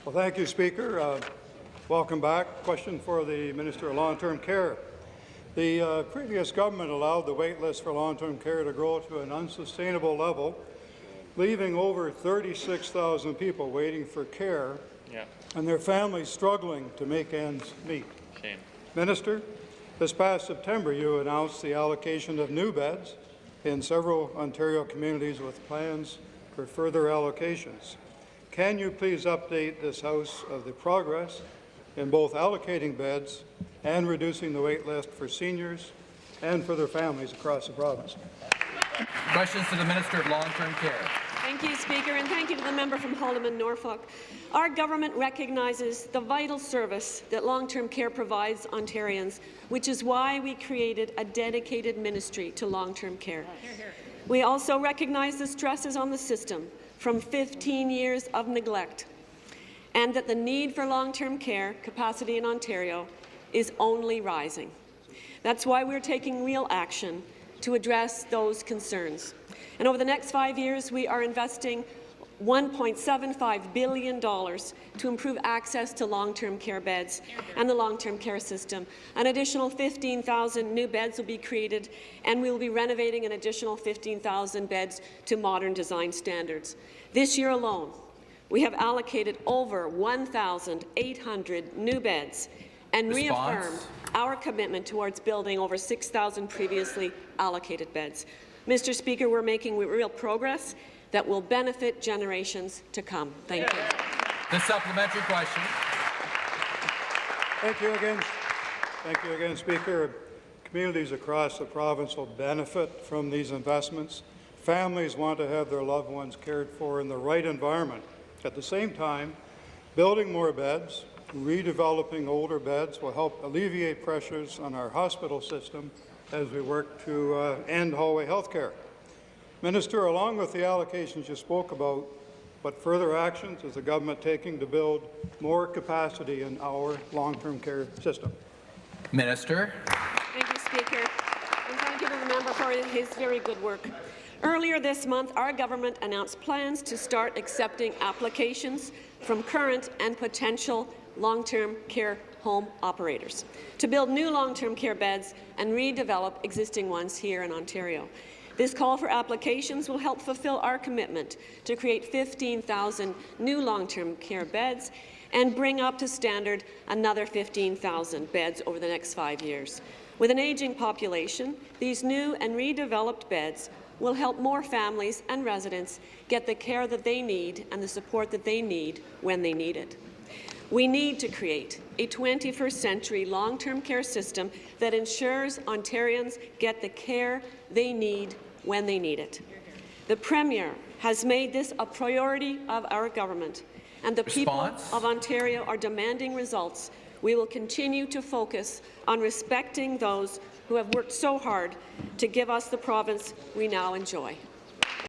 Well, thank you, Speaker. Welcome back. Question for the Minister of Long-Term Care. The previous government allowed the wait list for long-term care to grow to an unsustainable level, leaving over 36,000 people waiting for care and their families struggling to make ends meet. Shame. Minister, this past September you announced the allocation of new beds in several Ontario communities with plans for further allocations. Can you please update this House of the progress in both allocating beds and reducing the wait list for seniors and for their families across the province? Questions to the Minister of Long-Term Care. Thank you, Speaker, and thank you to the member from Haldimand, Norfolk. Our government recognizes the vital service that long-term care provides Ontarians, which is why we created a dedicated ministry to long-term care. We also recognize the stresses on the system from 15 years of neglect, and that the need for long-term care capacity in Ontario is only rising. That's why we're taking real action to address those concerns. And over the next 5 years, we are investing $1.75 billion to improve access to long-term care beds and the long-term care system. An additional 15,000 new beds will be created, and we will be renovating an additional 15,000 beds to modern design standards. This year alone, we have allocated over 1,800 new beds and reaffirmed our commitment towards building over 6,000 previously allocated beds. Mr. Speaker, we're making real progress that will benefit generations to come. Thank you. The supplementary question. Thank you again. Thank you again, Speaker. Communities across the province will benefit from these investments. Families want to have their loved ones cared for in the right environment. At the same time, building more beds, redeveloping older beds will help alleviate pressures on our hospital system as we work to end hallway health care. Minister, along with the allocations you spoke about, what further actions is the government taking to build more capacity in our long-term care system? Minister. Thank you, Speaker, and thank you to the member for his very good work. Earlier this month, our government announced plans to start accepting applications from current and potential long-term care home operators to build new long-term care beds and redevelop existing ones here in Ontario. This call for applications will help fulfill our commitment to create 15,000 new long-term care beds and bring up to standard another 15,000 beds over the next 5 years. With an aging population, these new and redeveloped beds will help more families and residents get the care that they need and the support that they need when they need it. We need to create a 21st century long-term care system that ensures Ontarians get the care they need when they need it. The Premier has made this a priority of our government, and the people of Ontario are demanding results. We will continue to focus on respecting those who have worked so hard to give us the province we now enjoy.